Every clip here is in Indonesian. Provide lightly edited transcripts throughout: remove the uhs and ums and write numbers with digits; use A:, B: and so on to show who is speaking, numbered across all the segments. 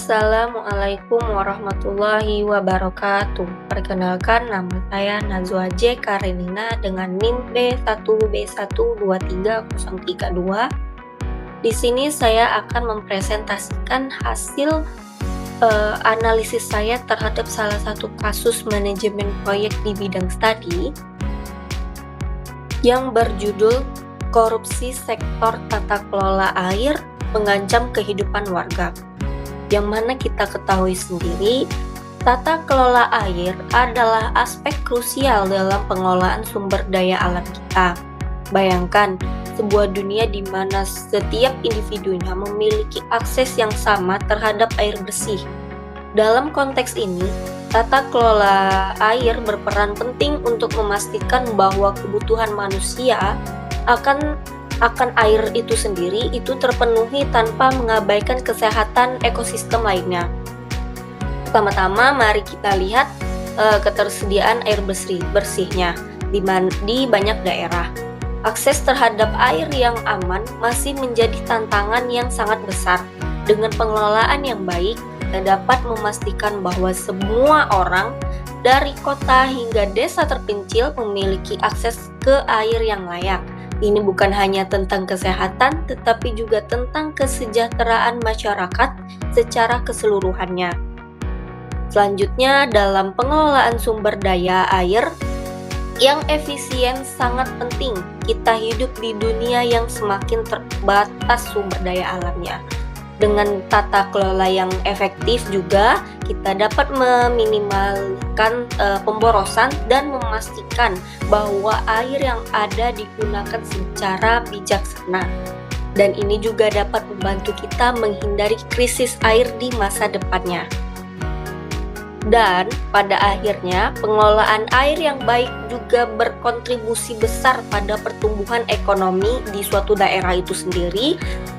A: Assalamualaikum warahmatullahi wabarakatuh. Perkenalkan, nama saya Nazwa J. Karenina dengan NIM B1B1230032. Di sini saya akan mempresentasikan hasil analisis saya terhadap salah satu kasus manajemen proyek di bidang studi yang berjudul Korupsi Sektor Tata Kelola Air Mengancam Kehidupan Warga. Yang mana kita ketahui sendiri, tata kelola air adalah aspek krusial dalam pengelolaan sumber daya alam kita. Bayangkan, sebuah dunia di mana setiap individunya memiliki akses yang sama terhadap air bersih. Dalam konteks ini, tata kelola air berperan penting untuk memastikan bahwa kebutuhan manusia akan air itu sendiri itu terpenuhi tanpa mengabaikan kesehatan ekosistem lainnya. Pertama-tama mari kita lihat ketersediaan air bersihnya di banyak daerah. Akses terhadap air yang aman masih menjadi tantangan yang sangat besar. Dengan pengelolaan yang baik, kita dapat memastikan bahwa semua orang dari kota hingga desa terpencil memiliki akses ke air yang layak. Ini bukan hanya tentang kesehatan, tetapi juga tentang kesejahteraan masyarakat secara keseluruhannya. Selanjutnya, dalam pengelolaan sumber daya air yang efisien sangat penting. Kita hidup di dunia yang semakin terbatas sumber daya alamnya. Dengan tata kelola yang efektif juga, kita dapat meminimalkan pemborosan dan memastikan bahwa air yang ada digunakan secara bijaksana. Dan ini juga dapat membantu kita menghindari krisis air di masa depannya. Dan pada akhirnya, pengelolaan air yang baik juga berkontribusi besar pada pertumbuhan ekonomi di suatu daerah itu sendiri.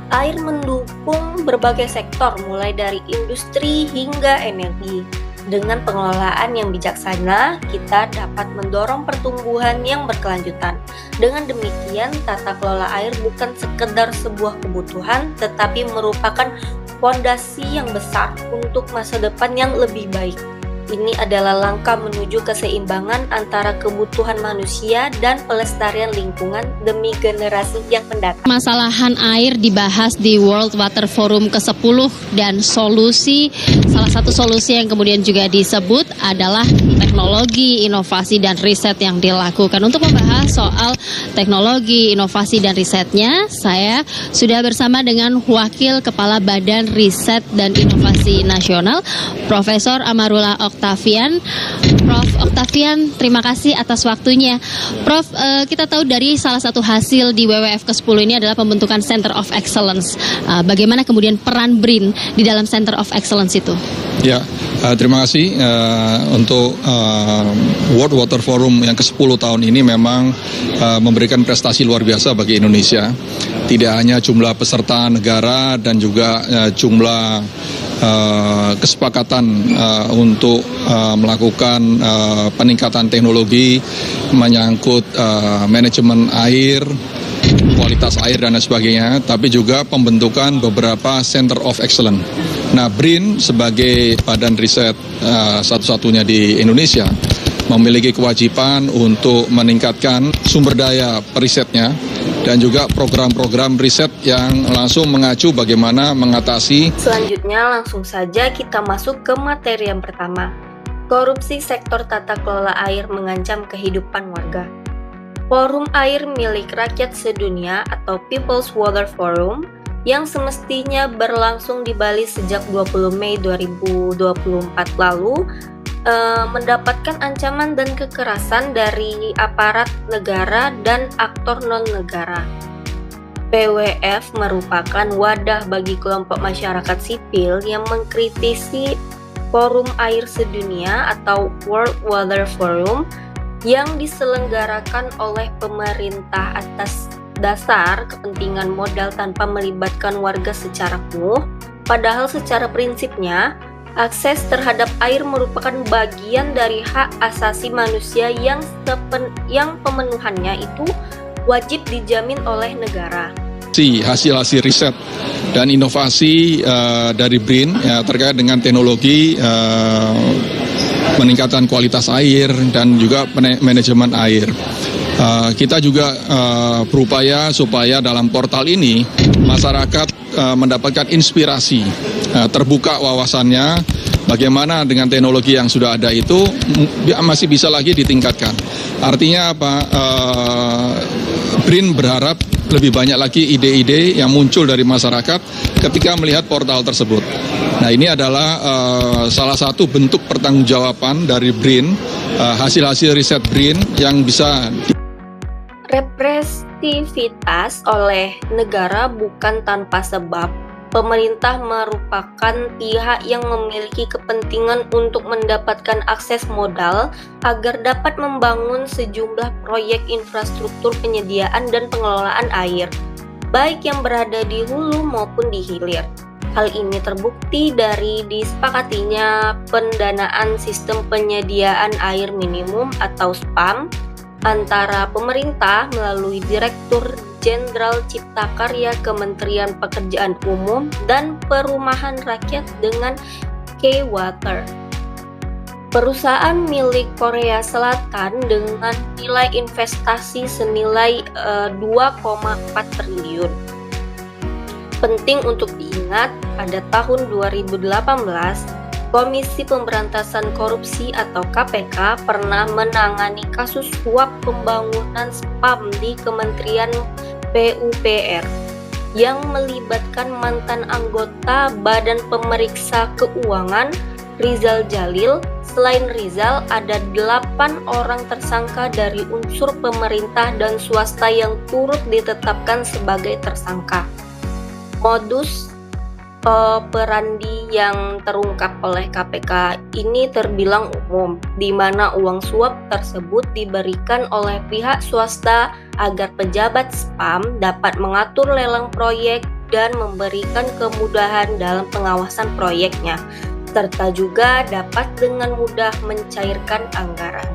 A: Air mendukung berbagai sektor, mulai dari industri hingga energi. Dengan pengelolaan yang bijaksana, kita dapat mendorong pertumbuhan yang berkelanjutan. Dengan demikian, tata kelola air bukan sekedar sebuah kebutuhan, tetapi merupakan fondasi yang besar untuk masa depan yang lebih baik. Ini adalah langkah menuju keseimbangan antara kebutuhan manusia dan pelestarian lingkungan demi generasi yang mendatang.
B: Permasalahan air dibahas di World Water Forum ke-10 dan salah satu solusi yang kemudian juga disebut adalah teknologi, inovasi, dan riset yang dilakukan. Untuk membahas soal teknologi, inovasi, dan risetnya, saya sudah bersama dengan Wakil Kepala Badan Riset dan Inovasi Nasional, Profesor Amarullah Octavian. Prof. Octavian, terima kasih atas waktunya. Prof, kita tahu dari salah satu hasil di WWF ke-10 ini adalah pembentukan Center of Excellence. Bagaimana kemudian peran BRIN di dalam Center of Excellence itu?
C: Ya, terima kasih untuk World Water Forum yang ke-10 tahun ini memang memberikan prestasi luar biasa bagi Indonesia. Tidak hanya jumlah peserta negara dan juga jumlah kesepakatan untuk melakukan peningkatan teknologi menyangkut manajemen air, kualitas air dan lain sebagainya, tapi juga pembentukan beberapa Center of Excellence. Nah, BRIN sebagai badan riset satu-satunya di Indonesia memiliki kewajiban untuk meningkatkan sumber daya perisetnya dan juga program-program riset yang langsung mengacu bagaimana mengatasi.
A: Selanjutnya langsung saja kita masuk ke materi yang pertama. Korupsi sektor tata kelola air mengancam kehidupan warga. Forum Air milik Rakyat Sedunia atau People's Water Forum yang semestinya berlangsung di Bali sejak 20 Mei 2024 lalu mendapatkan ancaman dan kekerasan dari aparat negara dan aktor non-negara. PWF merupakan wadah bagi kelompok masyarakat sipil yang mengkritisi Forum Air Sedunia atau World Water Forum yang diselenggarakan oleh pemerintah atas dasar kepentingan modal tanpa melibatkan warga secara penuh, padahal secara prinsipnya akses terhadap air merupakan bagian dari hak asasi manusia yang pemenuhannya itu wajib dijamin oleh negara.
C: hasil-hasil riset dan inovasi dari BRIN ya, terkait dengan teknologi meningkatkan kualitas air dan juga manajemen air. Kita juga berupaya supaya dalam portal ini masyarakat mendapatkan inspirasi, terbuka wawasannya, bagaimana dengan teknologi yang sudah ada itu masih bisa lagi ditingkatkan. Artinya apa? BRIN berharap lebih banyak lagi ide-ide yang muncul dari masyarakat ketika melihat portal tersebut. Nah, ini adalah salah satu bentuk pertanggungjawaban dari BRIN, hasil-hasil riset BRIN yang bisa
A: represivitas oleh negara bukan tanpa sebab. Pemerintah merupakan pihak yang memiliki kepentingan untuk mendapatkan akses modal agar dapat membangun sejumlah proyek infrastruktur penyediaan dan pengelolaan air, baik yang berada di hulu maupun di hilir. Hal ini terbukti dari disepakatinya pendanaan sistem penyediaan air minimum atau SPAM antara pemerintah melalui Direktur Jenderal Cipta Karya Kementerian Pekerjaan Umum dan Perumahan Rakyat dengan K-Water, perusahaan milik Korea Selatan dengan nilai investasi senilai 2,4 triliun. Penting untuk diingat, pada tahun 2018, Komisi Pemberantasan Korupsi atau KPK pernah menangani kasus suap pembangunan SPAM di Kementerian PUPR yang melibatkan mantan anggota Badan Pemeriksa Keuangan Rizal Jalil. Selain Rizal, ada 8 orang tersangka dari unsur pemerintah dan swasta yang turut ditetapkan sebagai tersangka. Modus operandi yang terungkap oleh KPK ini terbilang umum, di mana uang suap tersebut diberikan oleh pihak swasta agar pejabat SPAM dapat mengatur lelang proyek dan memberikan kemudahan dalam pengawasan proyeknya, serta juga dapat dengan mudah mencairkan anggaran.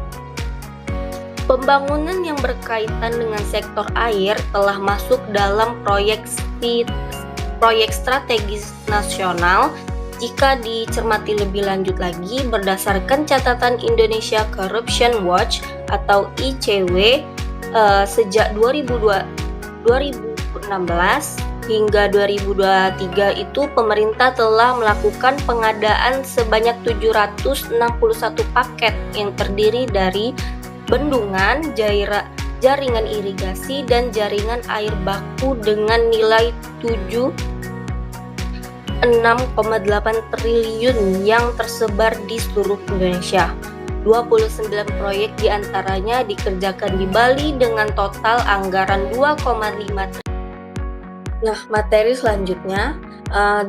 A: Pembangunan yang berkaitan dengan sektor air telah masuk dalam proyek strategis nasional jika dicermati lebih lanjut lagi berdasarkan catatan Indonesia Corruption Watch atau ICW sejak 2016 hingga 2023 itu pemerintah telah melakukan pengadaan sebanyak 761 paket yang terdiri dari bendungan, jaringan irigasi, dan jaringan air baku dengan nilai 6,8 triliun yang tersebar di seluruh Indonesia. 29 proyek diantaranya dikerjakan di Bali dengan total anggaran 2,5 triliun. Nah, materi selanjutnya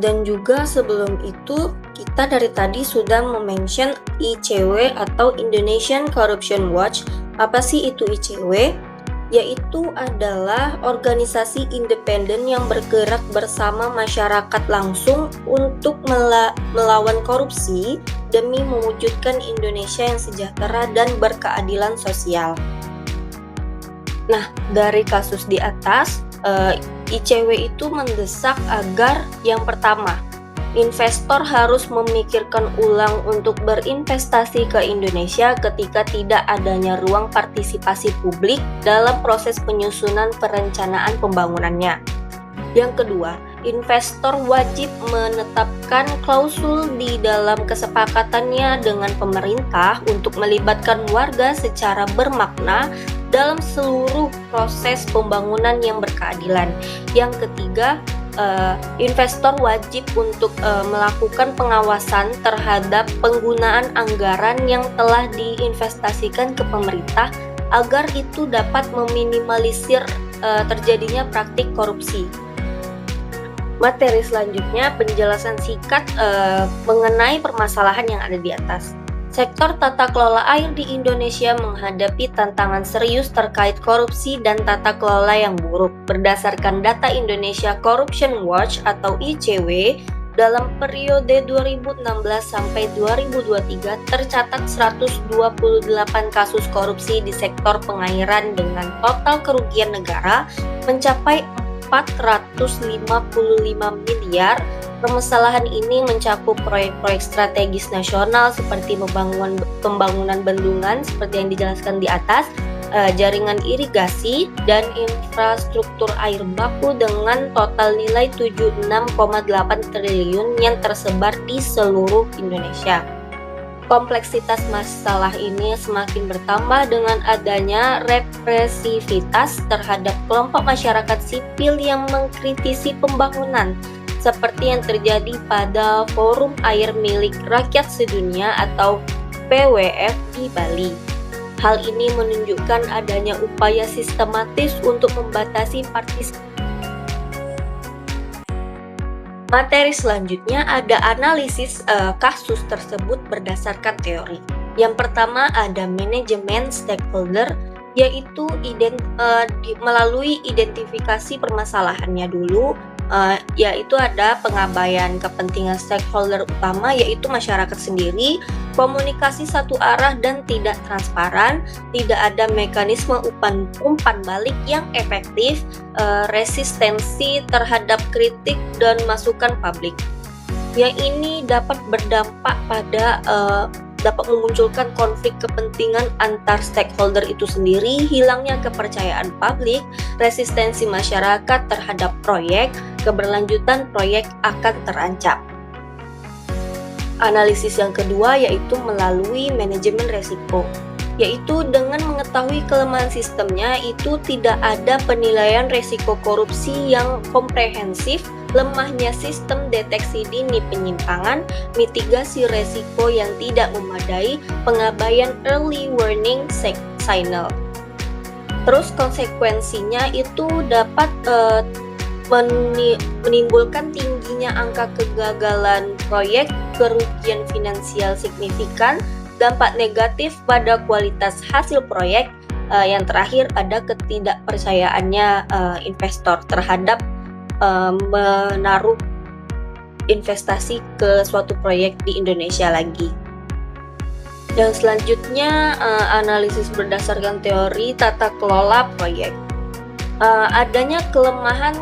A: dan juga sebelum itu kita dari tadi sudah mention ICW atau Indonesian Corruption Watch. Apa sih itu ICW? Yaitu adalah organisasi independen yang bergerak bersama masyarakat langsung untuk melawan korupsi demi mewujudkan Indonesia yang sejahtera dan berkeadilan sosial. Nah, dari kasus di atas, ICW itu mendesak agar yang pertama, investor harus memikirkan ulang untuk berinvestasi ke Indonesia ketika tidak adanya ruang partisipasi publik dalam proses penyusunan perencanaan pembangunannya. Yang kedua, investor wajib menetapkan klausul di dalam kesepakatannya dengan pemerintah untuk melibatkan warga secara bermakna dalam seluruh proses pembangunan yang berkeadilan. Yang ketiga, investor wajib untuk melakukan pengawasan terhadap penggunaan anggaran yang telah diinvestasikan ke pemerintah agar itu dapat meminimalisir terjadinya praktik korupsi. Materi selanjutnya penjelasan singkat mengenai permasalahan yang ada di atas. Sektor tata kelola air di Indonesia menghadapi tantangan serius terkait korupsi dan tata kelola yang buruk. Berdasarkan data Indonesia Corruption Watch atau ICW, dalam periode 2016 sampai 2023 tercatat 128 kasus korupsi di sektor pengairan dengan total kerugian negara mencapai 455 miliar. Permasalahan ini mencakup proyek-proyek strategis nasional seperti pembangunan bendungan seperti yang dijelaskan di atas, jaringan irigasi, dan infrastruktur air baku dengan total nilai 76,8 triliun yang tersebar di seluruh Indonesia. Kompleksitas masalah ini semakin bertambah dengan adanya represivitas terhadap kelompok masyarakat sipil yang mengkritisi pembangunan, seperti yang terjadi pada Forum Air Milik Rakyat Sedunia atau PWF di Bali. Hal ini menunjukkan adanya upaya sistematis untuk membatasi partisipasi. Materi selanjutnya ada analisis kasus tersebut berdasarkan teori. Yang pertama ada manajemen stakeholder, yaitu melalui identifikasi permasalahannya dulu, yaitu ada pengabaian kepentingan stakeholder utama yaitu masyarakat sendiri, komunikasi satu arah dan tidak transparan, tidak ada mekanisme umpan balik yang efektif, resistensi terhadap kritik dan masukan publik. Yang ini dapat berdampak pada dapat memunculkan konflik kepentingan antar stakeholder itu sendiri, hilangnya kepercayaan publik, resistensi masyarakat terhadap proyek, keberlanjutan proyek akan terancam. Analisis yang kedua yaitu melalui manajemen resiko, yaitu dengan mengetahui kelemahan sistemnya itu tidak ada penilaian resiko korupsi yang komprehensif, lemahnya sistem deteksi dini penyimpangan, mitigasi resiko yang tidak memadai, pengabaian early warning signal. Terus konsekuensinya itu dapat menimbulkan tingginya angka kegagalan proyek, kerugian finansial signifikan, dampak negatif pada kualitas hasil proyek, yang terakhir ada ketidakpercayaannya investor terhadap menaruh investasi ke suatu proyek di Indonesia lagi. Dan selanjutnya analisis berdasarkan teori tata kelola proyek. Adanya kelemahan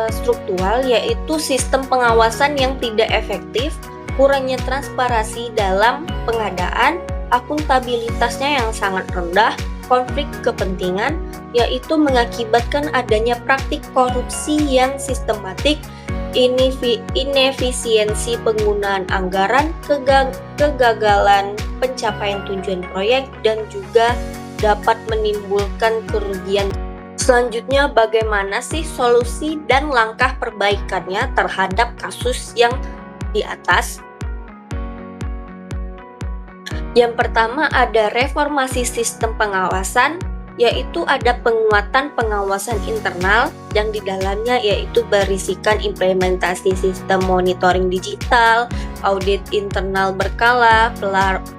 A: struktural yaitu sistem pengawasan yang tidak efektif, kurangnya transparansi dalam pengadaan, akuntabilitasnya yang sangat rendah, konflik kepentingan, yaitu mengakibatkan adanya praktik korupsi yang sistematik, inefisiensi penggunaan anggaran, kegagalan pencapaian tujuan proyek, dan juga dapat menimbulkan kerugian. Selanjutnya, bagaimana sih solusi dan langkah perbaikannya terhadap kasus yang di atas? Yang pertama ada reformasi sistem pengawasan, yaitu ada penguatan pengawasan internal yang di dalamnya yaitu berisikan implementasi sistem monitoring digital, audit internal berkala,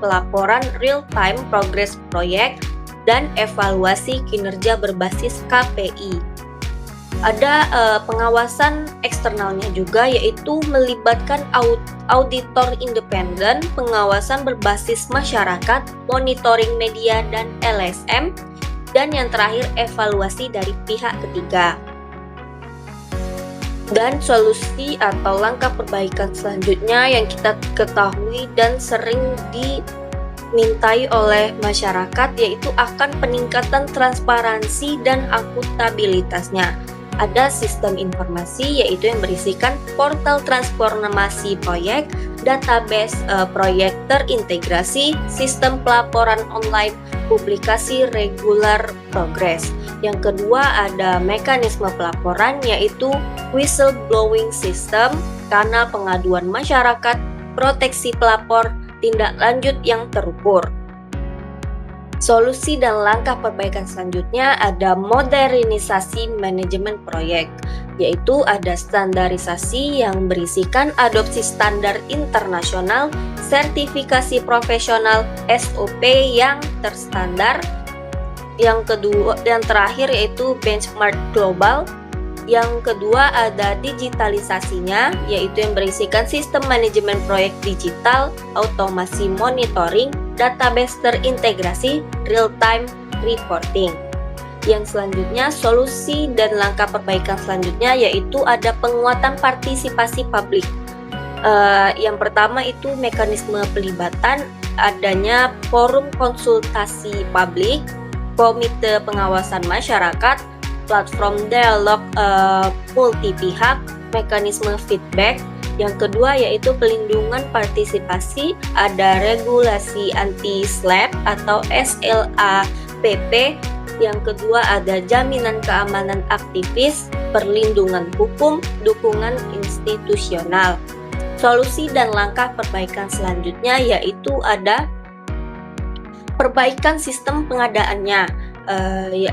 A: pelaporan real-time progress proyek, dan evaluasi kinerja berbasis KPI. Ada pengawasan eksternalnya juga yaitu melibatkan auditor independen, pengawasan berbasis masyarakat, monitoring media dan LSM, dan yang terakhir evaluasi dari pihak ketiga. Dan solusi atau langkah perbaikan selanjutnya yang kita ketahui dan sering dimintai oleh masyarakat yaitu akan peningkatan transparansi dan akuntabilitasnya. Ada sistem informasi yaitu yang berisikan portal transformasi proyek, database proyek terintegrasi, sistem pelaporan online, publikasi regular progress. Yang kedua ada mekanisme pelaporan yaitu whistleblowing system, kanal pengaduan masyarakat, proteksi pelapor, tindak lanjut yang terukur. Solusi dan langkah perbaikan selanjutnya ada modernisasi manajemen proyek, yaitu ada standarisasi yang berisikan adopsi standar internasional, sertifikasi profesional, SOP yang terstandar. Yang kedua dan terakhir yaitu benchmark global. Yang kedua ada digitalisasinya, yaitu yang berisikan sistem manajemen proyek digital, automasi monitoring, database terintegrasi, real-time reporting. Yang selanjutnya, solusi dan langkah perbaikan selanjutnya yaitu ada penguatan partisipasi publik. Yang pertama itu mekanisme pelibatan, adanya forum konsultasi publik, komite pengawasan masyarakat, platform dialog multi pihak, mekanisme feedback. Yang kedua yaitu pelindungan partisipasi, ada regulasi anti SLAPP atau SLAPP. Yang kedua ada jaminan keamanan aktivis, perlindungan hukum, dukungan institusional. Solusi dan langkah perbaikan selanjutnya yaitu ada perbaikan sistem pengadaannya,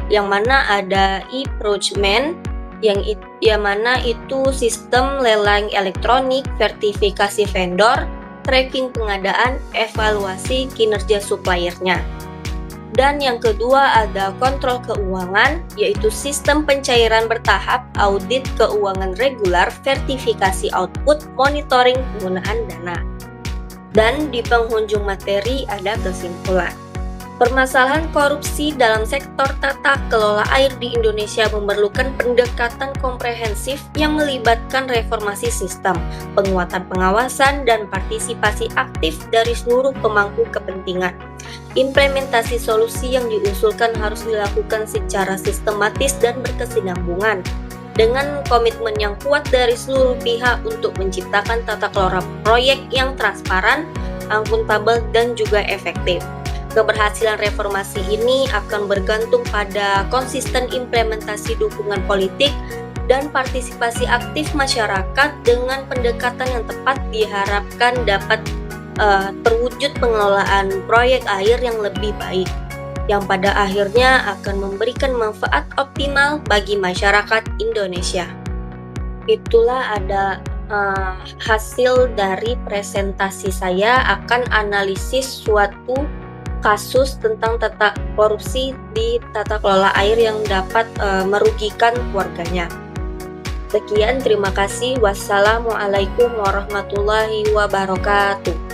A: yang mana ada e-procurement, yang mana itu sistem lelang elektronik, sertifikasi vendor, tracking pengadaan, evaluasi kinerja suppliernya. Dan yang kedua ada kontrol keuangan, yaitu sistem pencairan bertahap, audit keuangan regular, verifikasi output, monitoring penggunaan dana. Dan di penghujung materi ada kesimpulan. Permasalahan korupsi dalam sektor tata kelola air di Indonesia memerlukan pendekatan komprehensif yang melibatkan reformasi sistem, penguatan pengawasan, dan partisipasi aktif dari seluruh pemangku kepentingan. Implementasi solusi yang diusulkan harus dilakukan secara sistematis dan berkesinambungan, dengan komitmen yang kuat dari seluruh pihak untuk menciptakan tata kelola proyek yang transparan, akuntabel, dan juga efektif. Keberhasilan reformasi ini akan bergantung pada konsisten implementasi dukungan politik dan partisipasi aktif masyarakat. Dengan pendekatan yang tepat diharapkan dapat terwujud pengelolaan proyek air yang lebih baik, yang pada akhirnya akan memberikan manfaat optimal bagi masyarakat Indonesia. Itulah ada hasil dari presentasi saya akan analisis suatu kasus tentang tata korupsi di tata kelola air yang dapat merugikan warganya. Sekian, terima kasih. Wassalamualaikum warahmatullahi wabarakatuh.